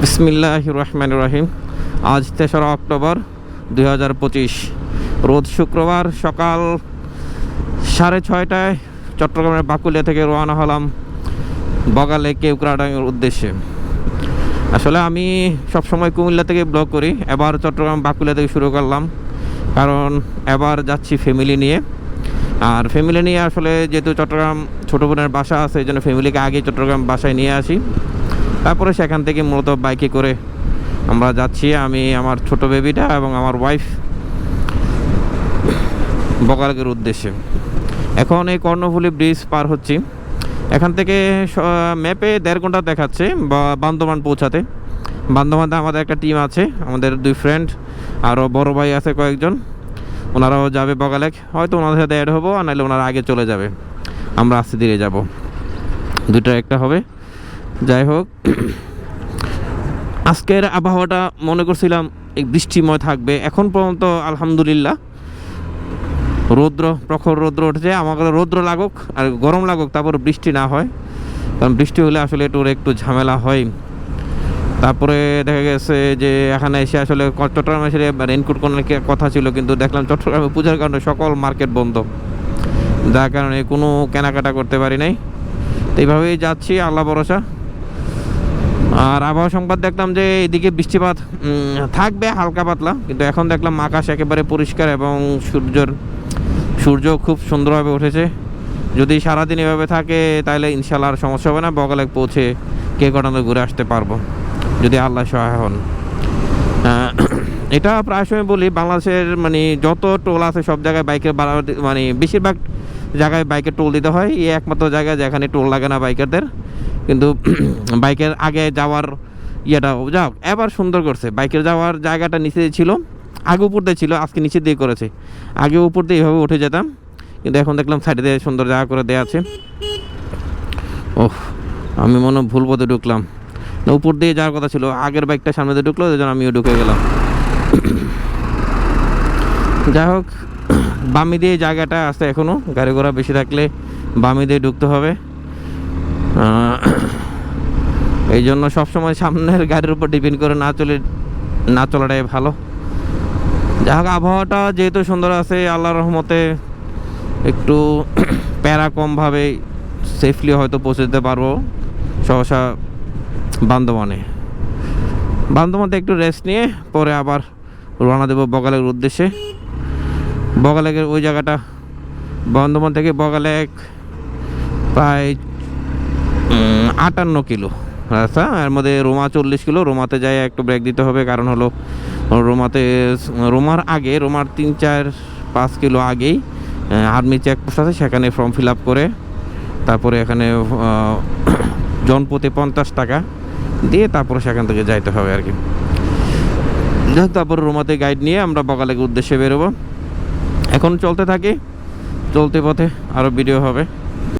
বিসমিল্লাহির রহমানির রহিম। আজ ৩রা অক্টোবর ২০২৫, রোজ শুক্রবার সকাল 6:30টায় চট্টগ্রামের বাকুলিয়া থেকে রওনা হলাম বগালে কেওক্রাডাঙ্গের উদ্দেশ্যে। আসলে আমি সবসময় কুমিল্লা থেকে ব্লগ করি, এবার চট্টগ্রাম বাকুলিয়া থেকে শুরু করলাম, কারণ এবার যাচ্ছি ফ্যামিলি নিয়ে। আর ফ্যামিলি নিয়ে আসলে যেহেতু চট্টগ্রাম ছোটো বোনের বাসা আছে, এই জন্য ফ্যামিলিকে আগে চট্টগ্রাম বাসায় নিয়ে আসি, তারপরে সেখান থেকে মূলত বাইকে করে আমরা যাচ্ছি, আমি, আমার ছোট বেবিটা এবং আমার ওয়াইফ, বগালের উদ্দেশ্যে। এখন এই কর্ণফুলী ব্রিজ পার হচ্ছি। এখান থেকে ম্যাপে 1.5 ঘন্টা দেখাচ্ছে বান্দরবান পৌঁছাতে। বান্দরবানে আমাদের একটা টিম আছে, আমাদের 2 ফ্রেন্ড, আরও বড় ভাই আছে কয়েকজন, ওনারাও যাবে বগালেক। হয়তো ওনাদের সাথে অ্যাড হবো, আর নাহলে ওনারা আগে চলে যাবে, আমরা আস্তে ধীরে যাব, দুটো একটা হবে। যাই হোক, আজকের আবহাওয়াটা মনে করছিলাম এই বৃষ্টিময় থাকবে, এখন পর্যন্ত আলহামদুলিল্লাহ প্রখর রৌদ্র উঠেছে। আমাকে রৌদ্র লাগুক আর গরম লাগুক, তারপর বৃষ্টি না হয়, কারণ বৃষ্টি হলে আসলে একটু ঝামেলা হয়। তারপরে দেখা গেছে যে এখানে এসে আসলে চট্টগ্রামে এসে রেইনকোট কোনো কথা ছিল, কিন্তু দেখলাম চট্টগ্রামে পূজার কারণে সকল মার্কেট বন্ধ, যার কারণে কোনো কেনাকাটা করতে পারি নাই। তো এইভাবেই যাচ্ছি, আল্লাহ ভরসা। আর আবহাওয়া সংবাদ দেখলাম যে এদিকে বৃষ্টিপাত থাকবে হালকা পাতলা, কিন্তু এখন দেখলাম আকাশ একেবারে পরিষ্কার এবং সূর্য খুব সুন্দরভাবে উঠেছে। যদি সারাদিন এভাবে থাকে তাহলে ইনশাল্লাহ আর সমস্যা হবে না, বগালে পৌঁছে কেওক্রাডাঙ্গা ঘুরে আসতে পারবো যদি আল্লাহ সহায় হন। এটা প্রায় সময় বলি, বাংলাদেশের মানে যত টোল আছে সব জায়গায় বাইকের মানে বেশিরভাগ জায়গায় বাইকের টোল দিতে হয়। এই একমাত্র জায়গায় যেখানে টোল লাগে না বাইকারদের, কিন্তু বাইকের আগে যাওয়ার যাক এবার সুন্দর করছে। বাইকের যাওয়ার জায়গাটা নিচে ছিল, আগে উপর দিয়ে ছিল, আজকে নিচে দিয়ে করেছে। আগে উপর দিয়ে এইভাবে উঠে যেতাম, কিন্তু এখন দেখলাম সাইডে দিয়ে সুন্দর জায়গা করে দেওয়া আছে। ওহ, আমি মনে ভুল পথে ঢুকলাম, উপর দিয়ে যাওয়ার কথা ছিল, আগের বাইকটা সামনে দিয়ে ঢুকলো, এই জন্য আমিও ঢুকে গেলাম। যাই হোক, বামি দিয়ে জায়গাটা আছে, এখনও গাড়ি ঘোড়া বেশি থাকলে বামি দিয়ে ঢুকতে হবে। এই জন্য সবসময় সামনের গাড়ির উপর ডিপেন্ড করে না চলাটাই ভালো। যাই হোক, আবহাওয়াটা যেহেতু সুন্দর আছে, আল্লাহর রহমতে একটু প্যারা কমভাবে সেফলি হয়তো পৌঁছে যেতে পারবো সহসা বান্দরবানে একটু রেস্ট নিয়ে পরে আবার রওনা দেবো বগালের উদ্দেশ্যে। বগালের ওই জায়গাটা বান্দরবান থেকে বগালেক প্রায় 58 কিলো রাস্তা, এর মধ্যে রোমা 40 কিলো। রোমাতে যাই একটু ব্রেক দিতে হবে, কারণ হলো রোমার 3-4-5 কিলো আগেই আর্মি চেকপোস্ট আছে, সেখানে ফর্ম ফিল আপ করে তারপরে এখানে জনপ্রতি 50 টাকা দিয়ে তারপরে সেখান থেকে যাইতে হবে আর কি। তারপর রোমাতে গাইড নিয়ে আমরা বগালের উদ্দেশ্যে বেরোবো। এখন চলতে থাকি, চলতে পথে আরও ভিডিও হবে।